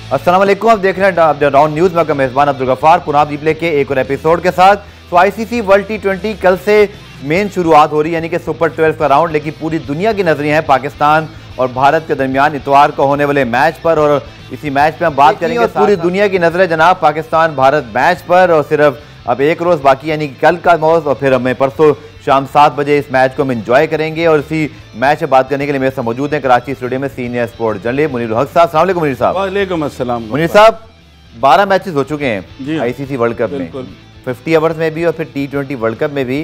अस्सलाम वालेकुम, आप देख रहे हैं द राउंड न्यूज़ में मेज़बान अब्दुल गफ्फार पुनाब रिप्ले के एक और एपिसोड के साथ। तो आईसीसी वर्ल्ड टी20 कल से मेन शुरुआत हो रही है, यानी कि सुपर 12 का राउंड। लेकिन पूरी दुनिया की नजरें हैं पाकिस्तान और भारत के दरमियान इतवार को होने वाले मैच पर, और इसी मैच में हम बात करेंगे। और पूरी दुनिया की नजरें जनाब पाकिस्तान भारत मैच पर, और सिर्फ अब एक रोज़ बाकी, यानी कि कल का मैच, और फिर हमें परसों शाम 7 बजे इस मैच को हम एंजॉय करेंगे। और इसी मैच से बात करने के लिए मेरे साथ मौजूद हैं कराची स्टूडियो में सीनियर स्पोर्ट जर्नलिस्ट मुनीर हक साहब। अस्सलाम वालेकुम मुनीर साहब। वालेकुम अस्सलाम। मुनीर साहब, 12 मैचेस हो चुके हैं आईसीसी वर्ल्ड कप में, 50 ओवर्स में भी और फिर टी20 वर्ल्ड कप में भी।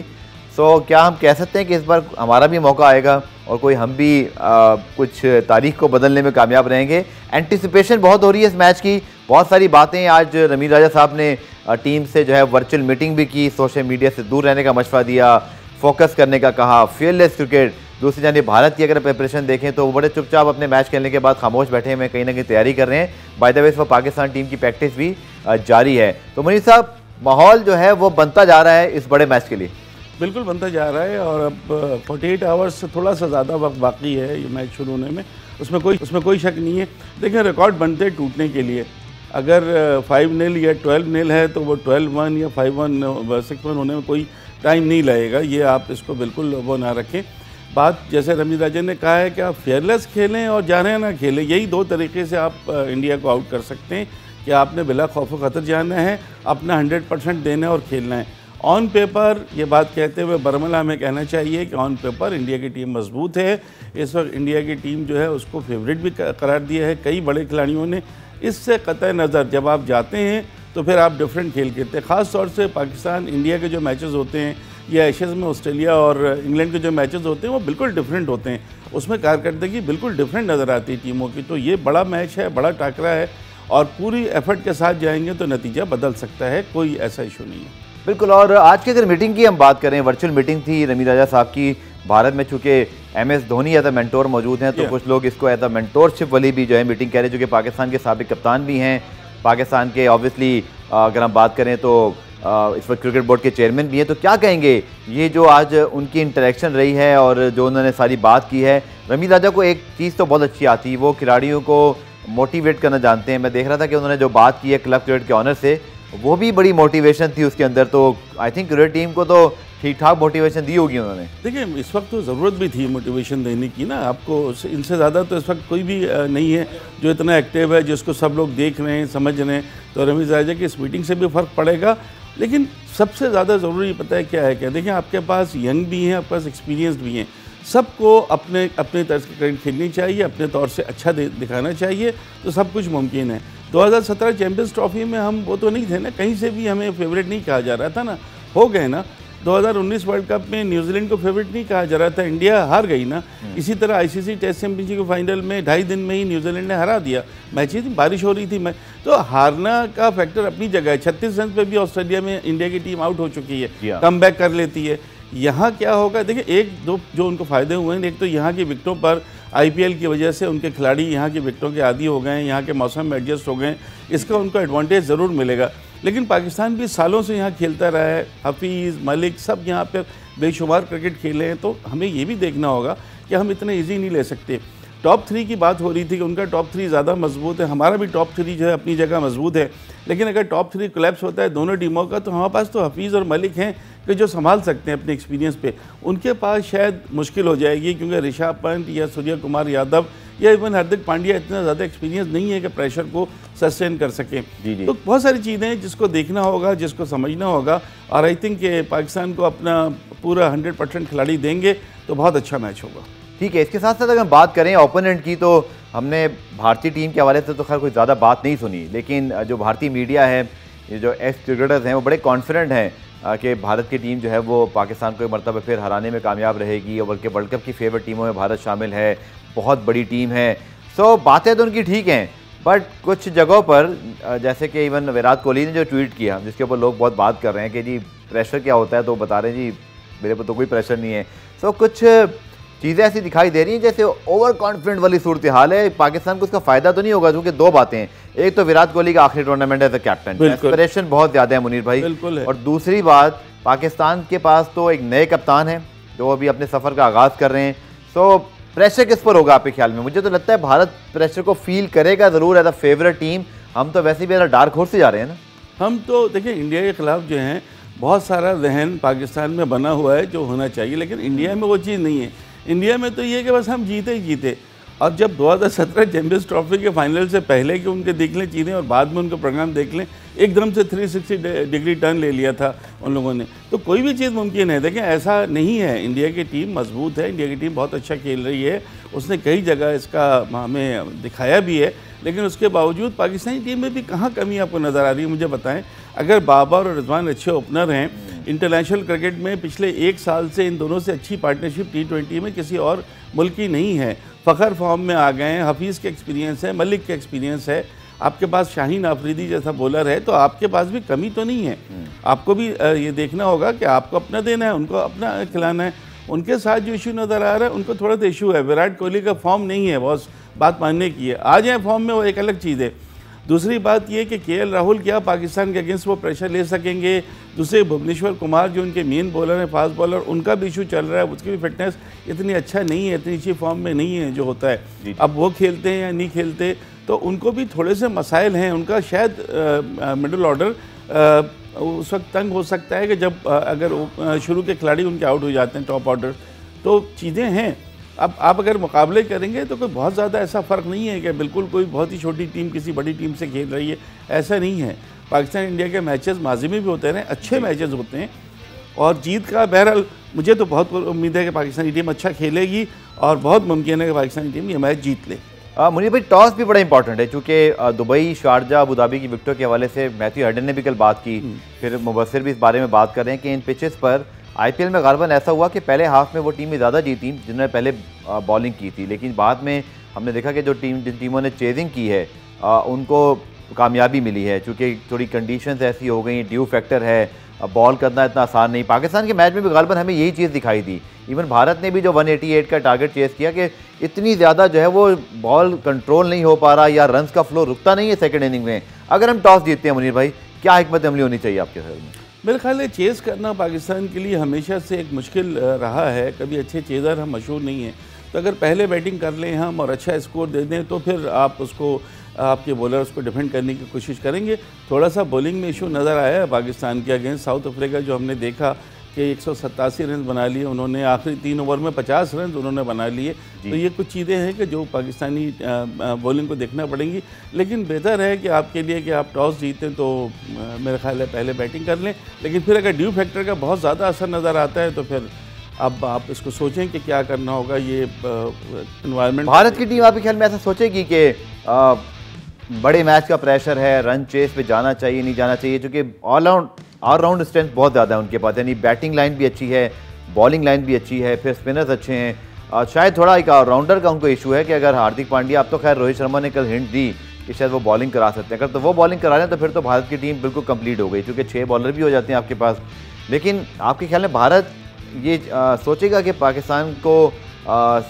सो क्या हम कह सकते हैं कि इस बार हमारा भी मौका आएगा और कोई हम भी कुछ तारीख को बदलने में कामयाब रहेंगे? एंटिसिपेशन बहुत हो रही है इस मैच की, बहुत सारी बातें। आज रमीज राजा साहब ने टीम से जो है वर्चुअल मीटिंग भी की, सोशल मीडिया से दूर रहने का मशवरा दिया, फोकस करने का कहा, fearless क्रिकेट। दूसरी जानिब भारत की अगर प्रिपरेशन देखें तो वो बड़े चुपचाप अपने मैच खेलने के बाद खामोश बैठे हुए कहीं ना कहीं तैयारी कर रहे हैं। बाय द वे, इस वक्त पाकिस्तान टीम की प्रैक्टिस भी जारी है। तो मुनीर साहब, माहौल जो है वो बनता जा रहा है इस बड़े मैच के लिए? बिल्कुल बनता जा रहा है, और अब 48 आवर्स से थोड़ा सा ज़्यादा वक्त बाकी है ये मैच शुरू होने में, उसमें कोई शक नहीं है। देखिए, रिकॉर्ड बनते हैं टूटने के लिए। अगर 5-0 या 12-0 है तो वो 12-1 या 5-1 6-1 होने में कोई टाइम नहीं लगेगा, ये आप इसको बिल्कुल वो ना रखें। बात जैसे रमीज राजा ने कहा है कि आप फेयरलेस खेलें और जाने ना खेलें, यही दो तरीके से आप इंडिया को आउट कर सकते हैं कि आपने बिला खौफ खतर जाना है, अपना 100% देना है और खेलना है। ऑन पेपर ये बात कहते हुए बरमला हमें कहना चाहिए कि ऑन पेपर इंडिया की टीम मजबूत है। इस वक्त इंडिया की टीम जो है उसको फेवरेट भी करार दिया है कई बड़े खिलाड़ियों ने। इससे कतई नज़र जब आप जाते हैं तो फिर आप डिफरेंट खेल खेलते हैं। ख़ास तौर से पाकिस्तान इंडिया के जो मैचेस होते हैं या एशेज़ में ऑस्ट्रेलिया और इंग्लैंड के जो मैचेस होते हैं वो बिल्कुल डिफरेंट होते हैं, उसमें कारकर्दगी बिल्कुल डिफरेंट नज़र आती है टीमों की। तो ये बड़ा मैच है, बड़ा टाकरा है, और पूरी एफर्ट के साथ जाएंगे तो नतीजा बदल सकता है, कोई ऐसा इशू नहीं है। बिल्कुल। और आज की अगर मीटिंग की हम बात करें, वर्चुअल मीटिंग थी रमीज राजा साहब की भारत में, चूँकि MS Dhoni as a mentor मौजूद हैं तो कुछ लोग इसको एज अ मेंटोरशिप वाली भी जो है मीटिंग कह रहे हैं, जो कि पाकिस्तान के साबिक कप्तान भी हैं, पाकिस्तान के ऑब्वियसली अगर हम बात करें तो इस वक्त क्रिकेट बोर्ड के चेयरमैन भी हैं। तो क्या कहेंगे ये जो आज उनकी इंटरेक्शन रही है और जो उन्होंने सारी बात की है? रमीज राजा को एक चीज़ तो बहुत अच्छी आती है, वो खिलाड़ियों को मोटिवेट करना जानते हैं। मैं देख रहा था कि उन्होंने जो बात की है क्लब क्रिकेट के ऑनर से, वो भी बड़ी मोटिवेशन थी उसके अंदर। तो आई थिंक क्रिकेट टीम को तो ठीक ठाक मोटिवेशन दी होगी उन्होंने। देखिए, इस वक्त तो ज़रूरत भी थी मोटिवेशन देने की ना, आपको इनसे ज़्यादा तो इस वक्त कोई भी नहीं है जो इतना एक्टिव है, जिसको सब लोग देख रहे हैं, समझ रहे हैं। तो रमीज राजा की इस मीटिंग से भी फ़र्क पड़ेगा। लेकिन सबसे ज़्यादा ज़रूरी पता है क्या है? क्या देखिए, आपके पास यंग भी हैं, आपके पास एक्सपीरियंस्ड भी हैं, सबको अपने अपने तर्ज की क्रिकेट खेलनी चाहिए, अपने तौर से अच्छा दिखाना चाहिए, तो सब कुछ मुमकिन है। 2017 चैम्पियंस ट्रॉफी में हम वो तो नहीं थे ना, कहीं से भी हमें फेवरेट नहीं कहा जा रहा था ना, हो गए ना। 2019 वर्ल्ड कप में न्यूजीलैंड को फेवरेट नहीं कहा जा रहा था, इंडिया हार गई ना। इसी तरह आईसीसी टेस्ट चैंपियनशिप के फाइनल में 2.5 दिन में ही न्यूजीलैंड ने हरा दिया। मैच ही थी, बारिश हो रही थी, मैं तो हारना का फैक्टर अपनी जगह है। 36 रन पे भी ऑस्ट्रेलिया में इंडिया की टीम आउट हो चुकी है, कम बैक कर लेती है। यहाँ क्या होगा, देखिए, एक दो जो उनको फ़ायदे हुए हैं, एक तो यहाँ की विकटों पर IPL की वजह से उनके खिलाड़ी यहाँ की विकटों के आदी हो गए हैं, यहाँ के मौसम में एडजस्ट हो गए, इसका उनको एडवांटेज ज़रूर मिलेगा। लेकिन पाकिस्तान भी सालों से यहाँ खेलता रहा है, हफीज़ मलिक सब यहाँ पर बेशुमार क्रिकेट खेले हैं। तो हमें ये भी देखना होगा कि हम इतने ईजी नहीं ले सकते। टॉप 3 की बात हो रही थी कि उनका टॉप 3 ज़्यादा मजबूत है, हमारा भी टॉप 3 जो है अपनी जगह मजबूत है। लेकिन अगर टॉप 3 कोलैप्स होता है दोनों टीमों का, तो हमारे पास तो हफीज़ और मलिक हैं कि जो संभाल सकते हैं अपने एक्सपीरियंस पे। उनके पास शायद मुश्किल हो जाएगी, क्योंकि ऋषभ पंत या सूर्य कुमार यादव या इवन हार्दिक पांड्या इतना ज़्यादा एक्सपीरियंस नहीं है कि प्रेशर को सस्टेन कर सकें। तो बहुत सारी चीज़ें हैं जिसको देखना होगा, जिसको समझना होगा, और आई थिंक पाकिस्तान को अपना पूरा 100% खिलाड़ी देंगे तो बहुत अच्छा मैच होगा। ठीक है। इसके साथ साथ अगर बात करें ओपोनेंट की, तो हमने भारतीय टीम के हवाले से तो खैर कोई ज़्यादा बात नहीं सुनी, लेकिन जो भारतीय मीडिया है, ये जो एक्स क्रिकेटर्स हैं, वो बड़े कॉन्फिडेंट हैं कि भारत की टीम जो है वो पाकिस्तान को एक मरतबा फिर हराने में कामयाब रहेगी, और बल्कि वर्ल्ड कप की फेवरेट टीमों में भारत शामिल है, बहुत बड़ी टीम है। सो बातें तो उनकी ठीक हैं, बट कुछ जगहों पर जैसे कि इवन विराट कोहली ने जो ट्वीट किया, जिसके ऊपर लोग बहुत बात कर रहे हैं कि जी प्रेशर क्या होता है, तो बता रहे हैं जी मेरे पर तो कोई प्रेशर नहीं है। सो कुछ चीज़ें ऐसी दिखाई दे रही हैं जैसे ओवर कॉन्फिडेंट वाली सूरत हाल है। पाकिस्तान को उसका फ़ायदा तो नहीं होगा, क्योंकि दो बातें हैं, एक तो विराट कोहली का आखिरी tournament as a captain, aspiration बहुत ज़्यादा है मुनीर भाई, और दूसरी बात पाकिस्तान के पास तो एक नए कप्तान हैं जो अभी अपने सफ़र का आगाज़ कर रहे हैं। सो प्रेशर किस पर होगा आपके ख्याल में? मुझे तो लगता है भारत प्रेशर को फील करेगा ज़रूर एज अ फेवरेट टीम। हम तो वैसे भी डार्क हॉर्स से जा रहे हैं ना। हम तो देखिए इंडिया के खिलाफ जो है बहुत सारा जहन पाकिस्तान में बना हुआ है जो होना चाहिए, लेकिन इंडिया में वो चीज़ नहीं है। इंडिया में तो ये है कि बस हम जीते ही जीते। और जब 2017 चैंपियंस ट्रॉफी के फाइनल से पहले कि उनके देख लें चीज़ें और बाद में उनका प्रोग्राम देख लें, एकदम से 360 डिग्री टर्न ले लिया था उन लोगों ने। तो कोई भी चीज़ मुमकिन है। देखें ऐसा नहीं है, इंडिया की टीम मजबूत है, इंडिया की टीम बहुत अच्छा खेल रही है, उसने कई जगह इसका हमें दिखाया भी है। लेकिन उसके बावजूद पाकिस्तानी टीम में भी कहाँ कमी आपको नज़र आ रही है मुझे बताएं। अगर बाबर और रिजवान अच्छे ओपनर हैं, इंटरनेशनल क्रिकेट में पिछले 1 साल से इन दोनों से अच्छी पार्टनरशिप T20 में किसी और मुल्क की नहीं है। फ़खर फॉर्म में आ गए हैं, हफीज़ के एक्सपीरियंस है, मलिक के एक्सपीरियंस है, आपके पास शाहीन आफरीदी जैसा बॉलर है, तो आपके पास भी कमी तो नहीं है। आपको भी ये देखना होगा कि आपको अपना देना है, उनको अपना खिलाना है। उनके साथ जो इशू नज़र आ रहा है उनको थोड़ा सा इशू है, विराट कोहली का फॉर्म नहीं है, बहुत बात मानने की है। आ जाए फॉर्म में वो एक अलग चीज़ है। दूसरी बात ये कि KL राहुल क्या पाकिस्तान के अगेंस्ट वो प्रेशर ले सकेंगे। दूसरे भुवनेश्वर कुमार जो उनके मेन बॉलर हैं, फास्ट बॉलर, उनका भी इशू चल रहा है, उसकी भी फिटनेस इतनी अच्छा नहीं है, इतनी अच्छी फॉर्म में नहीं है जो होता है। अब वो खेलते हैं या नहीं खेलते, तो उनको भी थोड़े से मसाइल हैं। उनका शायद मिडिल ऑर्डर उस वक्त तंग हो सकता है कि जब अगर शुरू के खिलाड़ी उनके आउट हो जाते हैं, टॉप ऑर्डर, तो चीज़ें हैं। अब आप अगर मुकाबले करेंगे तो कोई बहुत ज़्यादा ऐसा फ़र्क नहीं है कि बिल्कुल कोई बहुत ही छोटी टीम किसी बड़ी टीम से खेल रही है, ऐसा नहीं है। पाकिस्तान इंडिया के मैचेस माजी में भी होते रहे, अच्छे मैचेस होते हैं और जीत का बहरहाल मुझे तो बहुत उम्मीद है कि पाकिस्तानी टीम अच्छा खेलेगी और बहुत मुमकिन है कि पाकिस्तानी टीम ये मैच जीत ले। मुनीर भाई, टॉस भी बड़ा इंपॉर्टेंट है क्योंकि दुबई, शारजा, अबू धाबी की विकेटों के हवाले से मैथ्यू हेडन ने भी कल बात की, फिर मुबस्सिर भी इस बारे में बात कर रहे हैं कि इन पिचेस पर IPL में गालबन ऐसा हुआ कि पहले हाफ में वो टीमें ज़्यादा जीती जिन्होंने पहले बॉलिंग की थी, लेकिन बाद में हमने देखा कि जिन टीमों ने चेजिंग की है उनको कामयाबी मिली है, क्योंकि थोड़ी कंडीशंस ऐसी हो गई, ड्यू फैक्टर है, बॉल करना इतना आसान नहीं। पाकिस्तान के मैच में भी गालबन हमें यही चीज़ दिखाई दी। इवन भारत ने भी जो 188 का टारगेट चेस किया कि इतनी ज़्यादा जो है वो बॉल कंट्रोल नहीं हो पा रहा या रन्स का फ्लो रुकता नहीं है सेकंड इनिंग में। अगर हम टॉस जीतते हैं मुनीर भाई, क्या हिकमत अमली होनी चाहिए आपके ख्याल में? मेरे ख्याल है चेज़ करना पाकिस्तान के लिए हमेशा से एक मुश्किल रहा है। कभी अच्छे चेज़र हम मशहूर नहीं हैं, तो अगर पहले बैटिंग कर लें हम और अच्छा स्कोर दे दें तो फिर आप उसको, आपके बॉलर्स को डिफेंड करने की कोशिश करेंगे। थोड़ा सा बॉलिंग में इशू नज़र आया है पाकिस्तान के अगेंस्ट साउथ अफ्रीका, जो हमने देखा कि 187 रन बना लिए उन्होंने, आखिरी 3 ओवर में 50 रन उन्होंने बना लिए। तो ये कुछ चीज़ें हैं कि जो पाकिस्तानी बॉलिंग को देखना पड़ेंगी, लेकिन बेहतर है कि आपके लिए कि आप टॉस जीतें तो मेरा ख्याल है पहले बैटिंग कर लें। लेकिन फिर अगर ड्यू फैक्टर का बहुत ज़्यादा असर नज़र आता है तो फिर अब आप इसको सोचें कि क्या करना होगा। ये इन्वायरमेंट, भारत की टीम आपके ख्याल में ऐसा सोचेगी कि बड़े मैच का प्रेशर है, रन चेस पे जाना चाहिए नहीं जाना चाहिए, क्योंकि ऑलराउंड स्ट्रेंथ बहुत ज़्यादा है उनके पास, यानी बैटिंग लाइन भी अच्छी है, बॉलिंग लाइन भी अच्छी है, फिर स्पिनर्स अच्छे हैं। शायद थोड़ा एक ऑलराउंडर का उनको इशू है कि अगर हार्दिक पांड्या, अब तो खैर रोहित शर्मा ने कल हिंट दी कि शायद वो बॉलिंग करा सकते हैं, अगर तो वो बॉलिंग करा लें तो फिर तो भारत की टीम बिल्कुल कंप्लीट हो गई, क्योंकि 6 बॉलर भी हो जाते हैं आपके पास। लेकिन आपके ख्याल में भारत ये सोचेगा कि पाकिस्तान को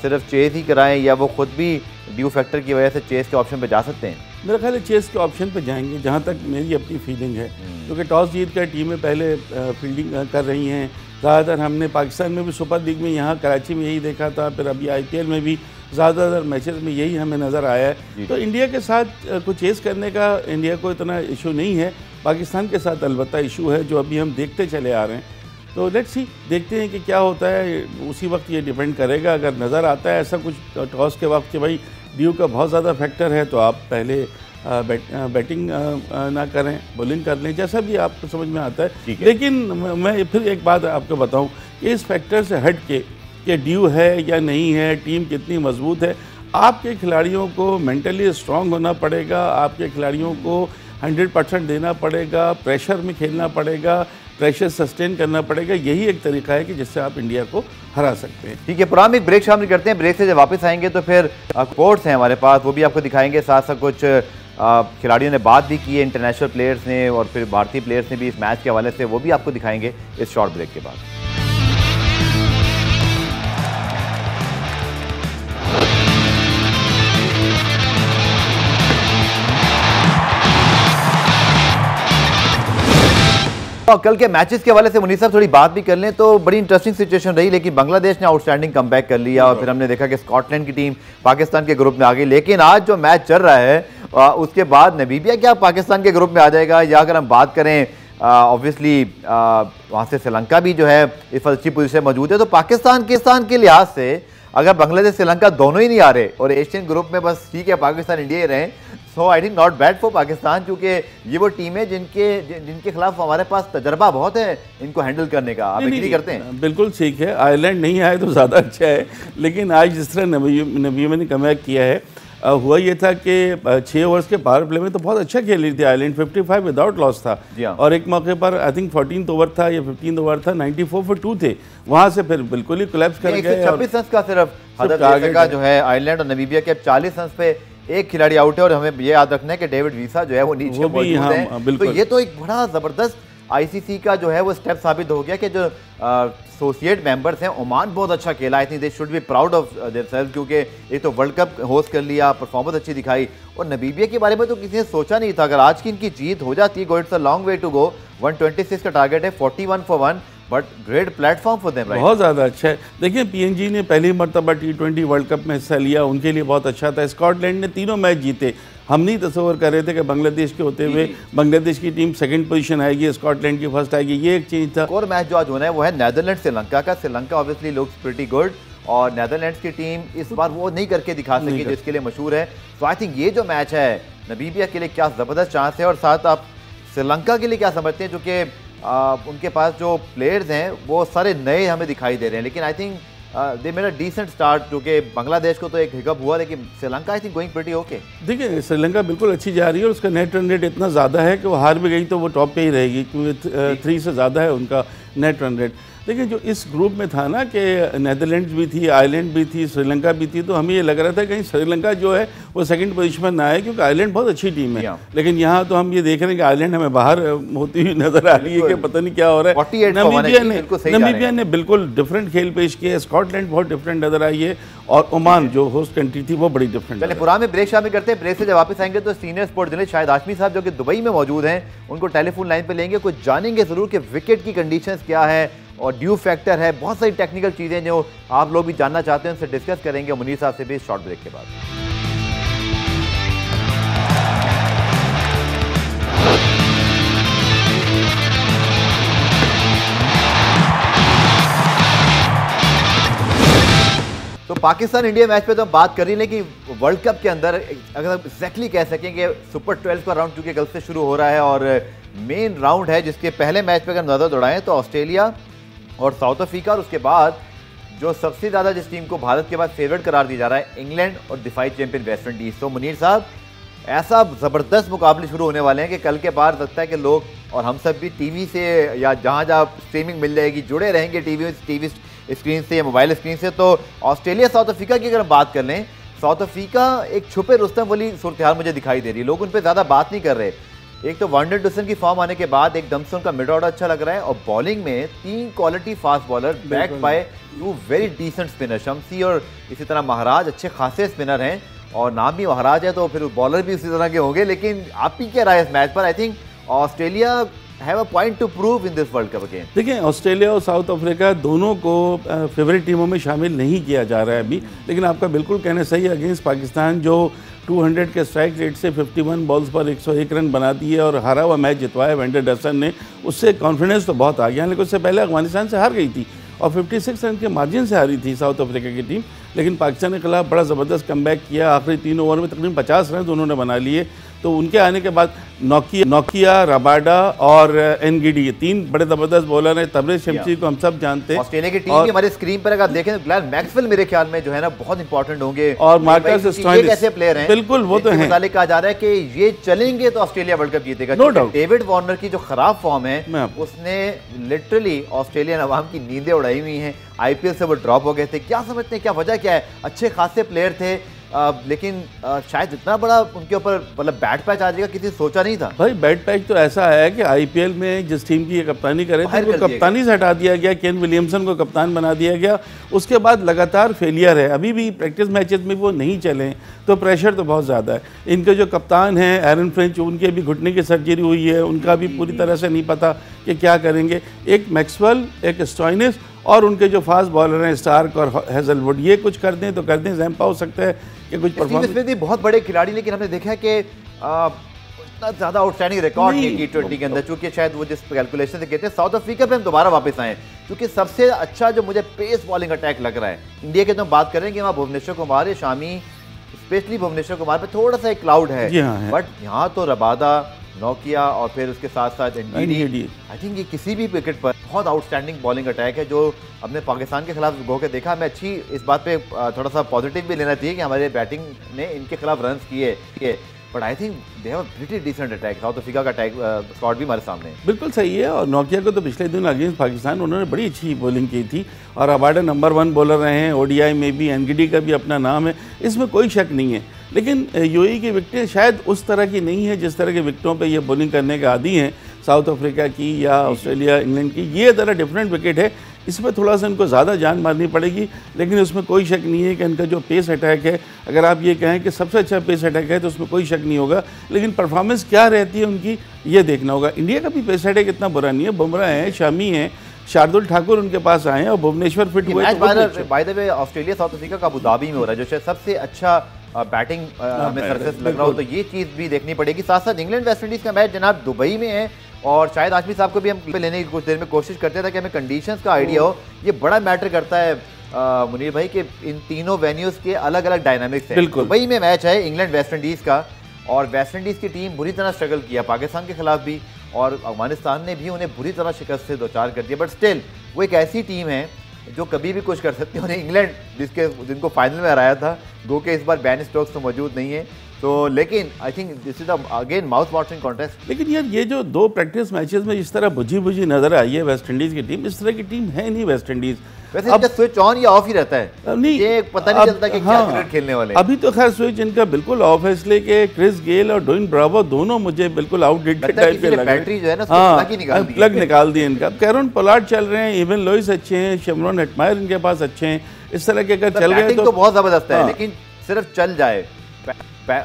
सिर्फ चेस ही कराएं या वो खुद भी ड्यू फैक्टर की वजह से चेस के ऑप्शन पे जा सकते हैं? मेरा ख्याल है चेस के ऑप्शन पे जाएंगे, जहाँ तक मेरी अपनी फीलिंग है, क्योंकि टॉस जीत कर टीमें पहले फील्डिंग कर रही हैं। ज़्यादातर हमने पाकिस्तान में भी सुपर लीग में, यहाँ कराची में यही देखा था, फिर अभी IPL में भी ज़्यादातर मैचेस में यही हमें नज़र आया है। तो इंडिया के साथ कुछ चेस करने का इंडिया को इतना इशू नहीं है, पाकिस्तान के साथ अलबत्ता इशू है जो अभी हम देखते चले आ रहे हैं। तो लेट्स सी, देखते हैं कि क्या होता है, उसी वक्त ये डिपेंड करेगा। अगर नज़र आता है ऐसा कुछ टॉस के वक्त कि भाई ड्यू का बहुत ज़्यादा फैक्टर है, तो आप पहले बैटिंग ना करें, बॉलिंग कर लें, जैसा भी आपको समझ में आता है। लेकिन मैं फिर एक बात आपको बताऊं कि इस फैक्टर से हट के कि ड्यू है या नहीं है, टीम कितनी मजबूत है, आपके खिलाड़ियों को मेंटली स्ट्रांग होना पड़ेगा, आपके खिलाड़ियों को 100% देना पड़ेगा, प्रेशर में खेलना पड़ेगा, प्रेशर सस्टेन करना पड़ेगा। यही एक तरीका है कि जिससे आप इंडिया को हरा सकते हैं। ठीक है, पुराना एक ब्रेक शामिल करते हैं। ब्रेक से जब वापस आएंगे तो फिर रिपोर्ट्स हैं हमारे पास, वो भी आपको दिखाएंगे। साथ साथ कुछ खिलाड़ियों ने बात भी की है, इंटरनेशनल प्लेयर्स ने और फिर भारतीय प्लेयर्स ने भी इस मैच के हवाले से, वो भी आपको दिखाएंगे इस शॉर्ट ब्रेक के बाद। और कल के मैचेस के हवाले से मुनीर साहब थोड़ी बात भी कर लें तो बड़ी इंटरेस्टिंग सिचुएशन रही, लेकिन बांग्लादेश ने आउटस्टैंडिंग कमबैक कर लिया और फिर हमने देखा कि स्कॉटलैंड की टीम पाकिस्तान के ग्रुप में आ गई। लेकिन आज जो मैच चल रहा है उसके बाद नामीबिया क्या पाकिस्तान के ग्रुप में आ जाएगा, या अगर हम बात करें ऑब्वियसली वहाँ से श्रीलंका भी जो है इस वक्त अच्छी पोजीशन मौजूद है। तो पाकिस्तान के लिहाज से अगर बांग्लादेश श्रीलंका दोनों ही नहीं आ रहे और एशियन ग्रुप में बस ठीक है पाकिस्तान इंडिया ही रहे, so I think not bad for Pakistan, क्योंकि ये वो टीम है जिनके खिलाफ हमारे पास तजर्बा बहुत है इनको हैंडल करने का। आप एग्री करते हैं? बिल्कुल ठीक है, आयरलैंड नहीं आए तो ज़्यादा अच्छा है, लेकिन आज जिस तरह नबीमा ने कमबैक किया है, हुआ ये था कि 6 ओवर्स के पावर प्ले में तो बहुत अच्छा खेल रही थी आयरलैंड, 55 विदाउट लॉस था और एक मौके पर आई थिंक 14th ओवर था या 15th ओवर था, 94 for 2 थे, वहाँ से फिर बिल्कुल ही कोलैप्स कर गए। 26 रन का सिर्फ हदफ जो है आयरलैंड और नामीबिया के, 40 रन पे एक खिलाड़ी आउट है और हमें ये याद रखना है कि डेविड वीसा जो है वो नीचे मौजूद है। तो ये तो एक बड़ा जबरदस्त आईसीसी का जो है वो स्टेप साबित हो गया कि जो एसोसिएट मेंबर्स हैं, ओमान बहुत अच्छा खेला, I think they should be proud of theirself, क्योंकि एक तो वर्ल्ड कप होस्ट कर लिया, परफॉर्मेंस अच्छी दिखाई। और नामीबिया के बारे में तो किसी ने सोचा नहीं था, अगर आज की इनकी जीत हो जाती है, it's a long way to go, 126 का टारगेट है, 41 for 1, but great platform for them, right? बहुत ज़्यादा अच्छा है। देखिए पीएनजी ने पहली मरतबा T20 वर्ल्ड कप में हिस्सा लिया, उनके लिए बहुत अच्छा था। स्कॉटलैंड ने तीनों मैच जीते, हम नहीं तस्वर कर रहे थे कि बांग्लादेश के होते हुए बांग्लादेश की टीम सेकंड पोजीशन आएगी, स्कॉटलैंड की फर्स्ट आएगी, ये एक चीज़ था। और मैच जो आज होना है वो है नीदरलैंड श्रीलंका का। Sri Lanka obviously looks pretty good और नीदरलैंड्स की टीम इस बार वो नहीं करके दिखा सकी जिसके लिए मशहूर है। तो आई थिंक ये जो मैच है नामीबिया के लिए क्या ज़बरदस्त चांस है, और साथ आप श्रीलंका के लिए क्या समझते हैं, जो कि उनके पास जो प्लेयर्स हैं वो सारे नए हमें दिखाई दे रहे हैं, लेकिन I think they made a decent start, जो कि बांग्लादेश को तो एक हिकअप हुआ, लेकिन Sri Lanka I think going pretty okay. देखिए श्रीलंका बिल्कुल अच्छी जा रही है और उसका नेट रन रेट इतना ज़्यादा है कि वो हार भी गई तो वो टॉप पे ही रहेगी, क्योंकि 3 से ज़्यादा है उनका नेट रन रेट। लेकिन जो इस ग्रुप में था ना कि नीदरलैंड्स भी थी, आयरलैंड भी थी, श्रीलंका भी थी, तो हमें ये लग रहा था कहीं श्रीलंका जो है वो सेकंड पोजीशन में ना आए, क्योंकि आयरलैंड बहुत अच्छी टीम है। लेकिन यहाँ तो हम ये देख रहे हैं कि आयरलैंड हमें बाहर होती हुई नजर आ रही है कि पता नहीं क्या हो रहा है। नामीबिया ने बिल्कुल डिफरेंट खेल पेश किया, स्कॉटलैंड बहुत डिफरेंट नजर आई है और ओमान जो होस्ट कंट्री थी वो बड़ी डिफरेंट। पहले पुराने ब्रेक शामिल करते हैं, ब्रेक से जब वापस आएंगे तो senior sport journalist Shahid Hashmi साहब जो कि दुबई में मौजूद हैं, उनको टेलीफोन लाइन पे लेंगे, कुछ जानेंगे जरूर कि विकेट की कंडीशंस क्या है और ड्यू फैक्टर है, बहुत सारी टेक्निकल चीज़ें जो आप लोग भी जानना चाहते हैं उनसे डिस्कस करेंगे मुनीर साहब से भी शॉर्ट ब्रेक के बाद। तो पाकिस्तान इंडिया मैच पे तो हम बात कर रही हैं, लेकिन वर्ल्ड कप के अंदर अगर हम एग्जैक्टली कह सकें कि सुपर 12 का राउंड चूंकि कल से शुरू हो रहा है और मेन राउंड है, जिसके पहले मैच पे अगर नजर दौड़ाएं तो ऑस्ट्रेलिया और साउथ अफ्रीका, और उसके बाद जो सबसे ज़्यादा जिस टीम को भारत के बाद फेवरेट करार दिया जा रहा है इंग्लैंड और डिफाई चैंपियन वेस्ट इंडीज। तो मुनीर साहब ऐसा ज़बरदस्त मुकाबले शुरू होने वाले हैं कि कल के बाद लगता है कि लोग और हम सब भी टीवी से या जहाँ जहाँ स्ट्रीमिंग मिल जाएगी जुड़े रहेंगे टीवी स्क्रीन से या मोबाइल स्क्रीन से। तो ऑस्ट्रेलिया साउथ अफ्रीका की अगर हम बात कर लें, साउथ अफ्रीका एक छुपे रुस्तम वाली सूरत हाल मुझे दिखाई दे रही है, लोग उन पर ज़्यादा बात नहीं कर रहे। एक तो वांडर डुसन की फॉर्म आने के बाद एकदम से उनका मिड ऑर्डर अच्छा लग रहा है और बॉलिंग में 3 quality fast bowler backed by 2 very decent spinner, Shamsi और इसी तरह महाराज अच्छे खासे स्पिनर हैं, और नाम भी महाराज है तो फिर बॉलर भी उसी तरह के होंगे। लेकिन आपकी क्या राय है इस मैच पर? I think Australia have a point two prove in this world cup again. देखिए ऑस्ट्रेलिया और साउथ अफ्रीका दोनों को फेवरेट टीमों में शामिल नहीं किया जा रहा है अभी, लेकिन आपका बिल्कुल कहना सही है, अगेंस्ट पाकिस्तान जो 200 के स्ट्राइक रेट से 51 बॉल्स पर 101 रन बनाती है और हारा हुआ मैच जितवाया वेंडर डसन ने, उससे कॉन्फिडेंस तो बहुत आ गया। लेकिन उससे पहले अफगानिस्तान से हार गई थी और 56 रन के मार्जिन से हारी थी साउथ अफ्रीका की टीम, लेकिन पाकिस्तान के खिलाफ बड़ा ज़बरदस्त कमबैक किया। आखिरी 3 ओवर में तकरीबन 50 रन उन्होंने बना लिए। तो उनके आने के बाद नोकिया, रबाडा और एनगिडी, ये 3 बड़े ज़बरदस्त बॉलर हैं। तबरेज़ शमशी को हम सब जानते हैं। ऑस्ट्रेलिया की टीम की हमारे स्क्रीन पर अगर देखें तो ग्लेन मैक्सवेल मेरे ख्याल में जो है ना बहुत इंपॉर्टेंट होंगे, और मार्कस स्टोइनिस ऐसे प्लेयर हैं बिल्कुल वो तो हैं। कहा जा रहा है कि ये चलेंगे तो ऑस्ट्रेलिया वर्ल्ड कप जीतेगा। No doubt. डेविड वार्नर की जो खराब फॉर्म है उसने लिटरली ऑस्ट्रेलियन अवाम की नींदें उड़ाई हुई हैं। आईपीएल से वो ड्रॉप हो गए थे, क्या समझते हैं क्या वजह क्या है? अच्छे खासे प्लेयर थे, लेकिन शायद इतना बड़ा उनके ऊपर मतलब बैड पैच आ जाएगा किसी ने सोचा नहीं था। भाई बैड पैच तो ऐसा है कि आईपीएल में जिस टीम की ये कप्तानी करे थे वो कप्तानी से हटा दिया गया, केन विलियमसन को कप्तान बना दिया गया, उसके बाद लगातार फेलियर है। अभी भी प्रैक्टिस मैचेस में वो नहीं चले तो प्रेशर तो बहुत ज़्यादा है। इनके जो कप्तान हैं एरन फिंच, उनके भी घुटने की सर्जरी हुई है, उनका भी पूरी तरह से नहीं पता कि क्या करेंगे। एक मैक्सवेल, एक स्टोइनिस और उनके जो फास्ट बॉलर हैं स्टार्क और हेजलवुड, ये कुछ कर दें तो कर दें। जैम्पा हो सकता है कि कुछ परफॉर्मेंस भी बहुत बड़े खिलाड़ी, लेकिन हमने देखा कि इतना ज़्यादा आउटस्टैंडिंग रिकॉर्ड नहीं T20 के अंदर, चूंकि शायद वो जिस कैलकुलेशन से कहते हैं साउथ अफ्रीका पे हम दोबारा वापस आए, क्योंकि सबसे अच्छा जो मुझे पेस बॉलिंग अटैक लग रहा है इंडिया के, तो हम बात करें कि वहाँ भुवनेश्वर कुमार या शामी, स्पेशली भुवनेश्वर कुमार पे थोड़ा सा एक क्लाउड है, बट यहाँ तो रबादा, नोकिया और फिर उसके साथ साथ एनडीडी, आई थिंक ये किसी भी विकेट पर बहुत आउटस्टैंडिंग बॉलिंग अटैक है जो हमने पाकिस्तान के खिलाफ गो के देखा। हमें अच्छी इस बात पे थोड़ा सा पॉजिटिव भी लेना चाहिए कि हमारे बैटिंग ने इनके खिलाफ रन्स किए, but I think they have a pretty decent attack. South Africa का अटैक स्क्वाड भी हमारे सामने है। बिल्कुल सही है, और नोकिया को तो पिछले दिन अगेंस्ट पाकिस्तान उन्होंने बड़ी अच्छी बॉलिंग की थी और अवार्ड नंबर 1 बॉलर रहे हैं। ओडीआई में भी एनगीडी का भी अपना नाम है, इसमें कोई शक नहीं है। लेकिन यूएई की विकेटें शायद उस तरह की नहीं है जिस तरह के विकेटों पे ये बॉलिंग करने के आदी हैं साउथ अफ्रीका की या ऑस्ट्रेलिया, इंग्लैंड की। ये ज़रा डिफरेंट विकेट है, इसमें थोड़ा सा इनको ज़्यादा जान मारनी पड़ेगी, लेकिन उसमें कोई शक नहीं है कि इनका जो पेस अटैक है, अगर आप ये कहें कि सबसे अच्छा पेस अटैक है तो उसमें कोई शक नहीं होगा, लेकिन परफॉर्मेंस क्या रहती है उनकी ये देखना होगा। इंडिया का भी पेस अटैक इतना बुरा नहीं है, बुमराह हैं, शामी हैं, शार्दुल ठाकुर उनके पास आए हैं और भुवनेश्वर फिट हुए। By the way Australia south Africa का अबू धाबी में हो रहा है, जो शायद सबसे अच्छा बैटिंग हमें सर्विस लग रहा हो, तो ये चीज़ भी देखनी पड़ेगी। साथ साथ इंग्लैंड वेस्ट इंडीज़ का मैच जनाब दुबई में है, और शायद आजमी साहब को भी हम लेने की कुछ देर में कोशिश करते थे कि हमें कंडीशंस का आइडिया हो। ये बड़ा मैटर करता है मुनीर भाई कि इन तीनों वेन्यूज़ के अलग अलग डायनामिक्स हैं। दुबई में मैच है इंग्लैंड वेस्ट इंडीज़ का, और वेस्ट इंडीज़ की टीम बुरी तरह स्ट्रगल किया पाकिस्तान के खिलाफ भी, और अफगानिस्तान ने भी उन्हें बुरी तरह शिकस्त से दो चार कर दिया, बट स्टिल वो एक ऐसी टीम है जो कभी भी कुछ कर सकती है। उन्हें इंग्लैंड जिनको फाइनल में हराया था, गो के इस बार बैन स्टोक्स तो मौजूद नहीं है, तो लेकिन I think this is again mouth watering contest. लेकिन यार ये जो 2 प्रैक्टिस मैचेस में जिस तरह बुझी नजर आई है वेस्ट इंडीज़ की टीम, इस तरह की टीम है नहीं वेस्ट इंडीज़। वैसे अब स्विच ऑन या ऑफ ही रहता है, नहीं ये पता नहीं चलता कि क्या क्रिकेट खेलने वाले। अभी तो खैर स्विच इनका बिल्कुल ऑफ है, इसलिए कि क्रिस गेल और डोइन ब्रावो दोनों मुझे बिल्कुल आउटडेटेड टाइप के लगे। बैटरी जो है ना प्लग निकाल दी इनका। कैरन पोलार्ड चल रहे हैं, इवन लुइस अच्छे हैं, शेमरॉन हेटमायर इनके पास अच्छे हैं, इस तरह के अगर चल गए तो बहुत जबरदस्त है, लेकिन सिर्फ चल जाए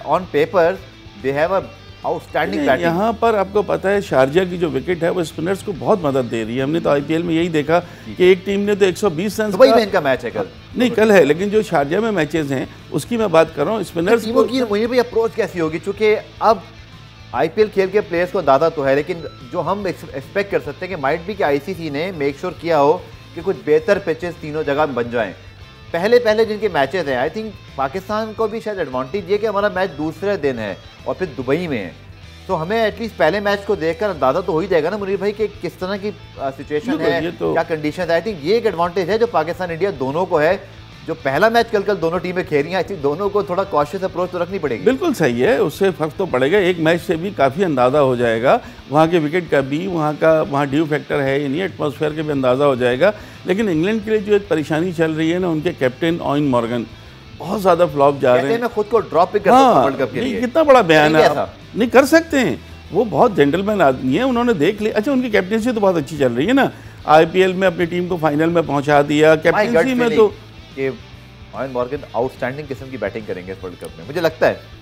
on paper they have a outstanding batting. यहाँ पर आपको पता है शारजा की जो विकेट है वो स्पिनर्स को बहुत मदद दे रही है। हमने तो आईपीएल में यही देखा कि एक टीम ने तो 120 रन, दुबई में इनका मैच है कल, नहीं कल है, लेकिन जो शारजा में मैचेस हैं उसकी मैं बात कर रहा हूँ। स्पिनर्स टीमों की मुझे भी अप्रोच कैसी होगी, चूंकि अब आईपीएल खेल के प्लेयर्स को अंदाजा तो है, लेकिन जो हम एक्सपेक्ट कर सकते हैं कि माइट भी कि आईसीसी ने मेक श्योर किया हो कि कुछ बेहतर पिचेस तीनों जगह बन जाएं। पहले जिनके मैचेस हैं, आई थिंक पाकिस्तान को भी शायद एडवांटेज ये कि हमारा मैच दूसरे दिन है और फिर दुबई में है, तो हमें एटलीस्ट पहले मैच को देखकर अंदाजा तो हो ही जाएगा ना मुनीर भाई कि किस तरह की सिचुएशन है, क्या कंडीशन है। आई थिंक ये एक एडवांटेज है जो पाकिस्तान इंडिया दोनों को है। जो पहला मैच कल दोनों टीमें खेल रही हैं, आई थिंक दोनों को थोड़ा कॉशियस अप्रोच तो रखनी पड़ेगी। बिल्कुल सही है, उससे फर्क तो पड़ेगा। एक मैच से भी काफ़ी अंदाज़ा हो जाएगा वहाँ के विकेट का भी, वहाँ ड्यू फैक्टर है या नहीं, एटमॉस्फेयर का भी अंदाज़ा हो जाएगा। लेकिन इंग्लैंड के लिए जो एक परेशानी चल रही है ना, उनके कैप्टन ऑयन मॉर्गन बहुत ज़्यादा फ्लॉप जा रहे हैं। मैं खुद को ड्रॉप भी कर सकता हूं वर्ल्ड कप के लिए। कितना बड़ा बयान है, नहीं कर सकते हैं, वो बहुत जेंटलमैन आदमी है, उन्होंने देख लिया। अच्छा, उनकी कैप्टनसी तो बहुत अच्छी चल रही है ना, आईपीएल में अपनी टीम को फाइनल में पहुंचा दिया। कैप्टनसी में तो ऑयन मॉर्गन आउटस्टैंडिंग किस्म की बैटिंग करेंगे इस वर्ल्ड कप में, मुझे लगता है।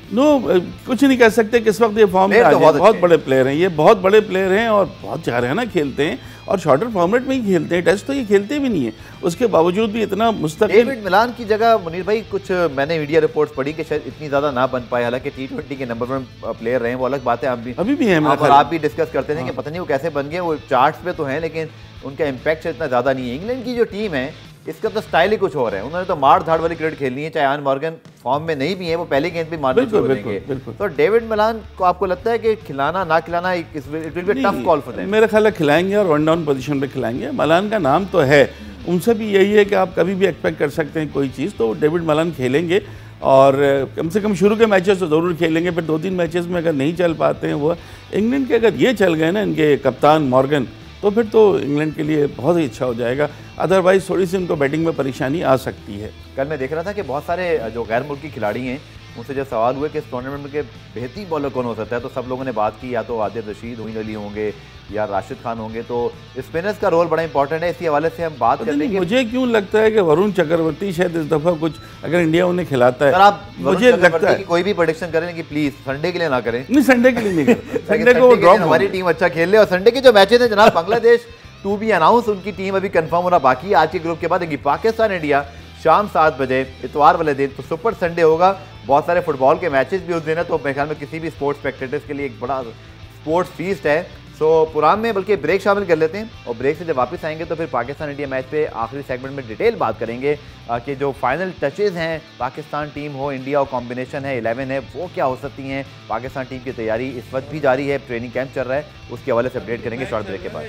कुछ नहीं कह सकते किस वक्त ये फॉर्म में आ जाए। बहुत बड़े प्लेयर हैं ये, बहुत बड़े प्लेयर हैं और बहुत चाह रहे हैं ना खेलते हैं, और शॉर्टर फॉर्मेट में ही खेलते हैं। टेस्ट तो ये खेलते भी नहीं है, उसके बावजूद भी इतना मुस्तकिल। डेविड मिलान की जगह मुनीर भाई, कुछ मैंने मीडिया रिपोर्ट्स पढ़ी कि शायद इतनी ज़्यादा ना बन पाए, हालांकि T20 के नंबर 1 प्लेयर रहे हैं, वो अलग बात है। अभी भी है, आप भी डिस्कस करते थे कि पता नहीं वो कैसे बन गए, वो चार्ट्स पे तो हैं लेकिन उनका इम्पैक्ट इतना ज़्यादा नहीं है। इंग्लैंड की जो टीम है इसका तो स्टाइल ही कुछ और है, उन्होंने तो मार धाड़ वाली क्रिकेट खेलनी है, चाहे ऑयन मॉर्गन फॉर्म में नहीं भी है, वो पहले गेंद पे मारने शुरू करेंगे। तो डेविड मिलान को आपको लगता है कि खिलाना ना खिलाना it will be tough call for them? मेरे ख्याल है खिलाएंगे और वन डाउन पोजीशन पे खिलाएंगे। मलान का नाम तो है, उनसे भी यही है कि आप कभी भी एक्सपेक्ट कर सकते हैं कोई चीज़, तो डेविड मलान खेलेंगे और कम से कम शुरू के मैचेस तो ज़रूर खेलेंगे, फिर 2-3 मैचेस में अगर नहीं चल पाते हैं वो। इंग्लैंड के अगर ये चल गए ना इनके कप्तान मॉर्गन, तो फिर तो इंग्लैंड के लिए बहुत ही अच्छा हो जाएगा। अदरवाइज़ थोड़ी सी उनको बैटिंग में परेशानी आ सकती है। कल मैं देख रहा था कि बहुत सारे जो गैर मुल्की खिलाड़ी हैं उनसे जब सवाल हुए कि इस टूर्नामेंट के बेहतरीन बॉलर कौन हो सकता है, तो सब लोगों ने बात की या तो आदिल रशीद, मोइन अली होंगे या राशिद खान होंगे। तो स्पिनर्स का रोल बड़ा इंपॉर्टेंट है, इसी हवाले से हम बात कर लेंगे। मुझे क्यों लगता है कि वरुण चक्रवर्ती शायद इस दफ़ा कुछ अगर इंडिया उन्हें खिलाता है। सर आप मुझे लगता है कि कोई भी प्रेडिक्शन करें कि प्लीज संडे के लिए ना करें। नहीं, संडे के लिए नहीं करता। संडे को ड्रॉप हमारी टीम अच्छा खेल ले। और संडे के जो मैचेस हैं जनाब, बांग्लादेश टू बी अनाउंस, उनकी टीम अभी कंफर्म होना बाकी है। आज के ग्रुप के बाद पाकिस्तान इंडिया शाम 7 बजे इतवार वाले दिन, तो सुपर संडे होगा। बहुत सारे फुटबॉल के मैचेस भी उस दिन है, तो मेरे ख्याल में किसी भी स्पोर्ट्स स्पेक्टेटर्स के लिए एक बड़ा स्पोर्ट्स फीस्ट है। सो प्रोग्राम में बल्कि ब्रेक शामिल कर लेते हैं, और ब्रेक से जब वापस आएंगे तो फिर पाकिस्तान इंडिया मैच पे आखिरी सेगमेंट में डिटेल बात करेंगे कि जो फाइनल टचेज़ हैं, पाकिस्तान टीम हो, इंडिया और कॉम्बिनेशन है 11 है, वो क्या हो सकती हैं। पाकिस्तान टीम की तैयारी इस वक्त भी जारी है, ट्रेनिंग कैंप चल रहा है, उसके हवाले से अपडेट करेंगे शॉर्ट ब्रेक के बाद।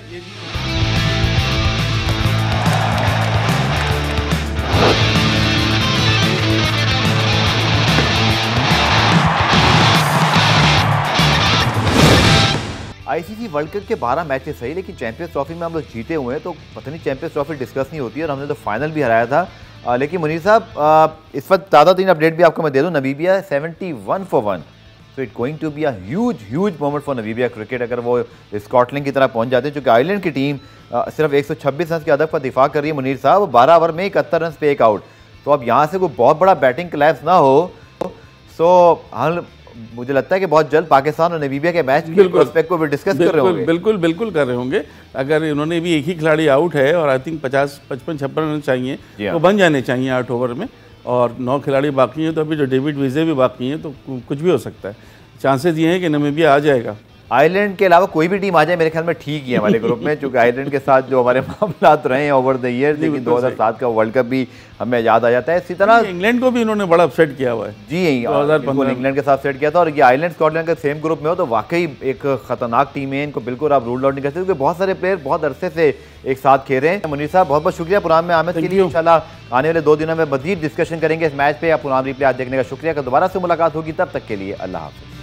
आईसीसी वर्ल्ड कप के 12 मैचेस सही, लेकिन चैंपियंस ट्रॉफी में हम लोग जीते हुए हैं, तो पता नहीं चैंपियंस ट्रॉफी डिस्कस नहीं होती है, और हमने तो फाइनल भी हराया था। लेकिन मुनीर साहब, इस वक्त ताज़ा तीन अपडेट भी आपको मैं दे दूं। नमीबिया 71 for 1, तो it going to be a huge moment for Namibia cricket अगर वो स्कॉटलैंड की तरह पहुंच जाते हैं, क्योंकि आयरलैंड की टीम सिर्फ 126 रन के हदफ पर दिफा कर रही है मुनीर साहब, 12 ओवर में 71 रन पे एक आउट। तो अब यहाँ से कोई बहुत बड़ा बैटिंग क्लैश ना हो, सो हम मुझे लगता है कि बहुत जल्द पाकिस्तान और नमीबिया के मैच के प्रोस्पेक्ट को भी डिस्कस कर रहे होंगे। बिल्कुल कर रहे होंगे। अगर इन्होंने भी एक ही खिलाड़ी आउट है और आई थिंक 55-56 रन चाहिए, तो बन जाने चाहिए 8 ओवर में, और 9 खिलाड़ी बाकी हैं, तो अभी जो डेविड विजे भी बाकी हैं, तो कुछ भी हो सकता है। चांसेस ये हैं कि नमीबिया आ जाएगा। आयरलैंड के अलावा कोई भी टीम आ जाए मेरे ख्याल में ठीक ही है हमारे ग्रुप में, क्योंकि आयरलैंड के साथ जो हमारे मामलात रहे हैं ओवर द ईयर, लेकिन 2007 का वर्ल्ड कप भी हमें याद आ जाता है। इसी तरह इंग्लैंड को भी इन्होंने बड़ा अपसेट किया हुआ है। जी यही 2015 इंग्लैंड के साथ सेट किया था, और ये आयरलैंड स्कॉटलैंड के सेम ग्रुप में हो तो वाकई एक खतरनाक टीम है, इनको बिल्कुल आप रूल आउट नहीं कर सकते, क्योंकि बहुत सारे प्लेयर बहुत अरसे से एक साथ खेल रहे हैं। मुनीर साहब बहुत बहुत शुक्रिया प्रोग्राम में आमद के लिए। इंशाल्लाह आने वाले 2 दिनों में मजीद डिस्कशन करेंगे इस मैच पे। आप प्रोग्राम रिप्ले आज देखने का शुक्रिया। दोबारा से मुलाकात होगी, तब तक के लिए अल्लाह हाफ़िज़।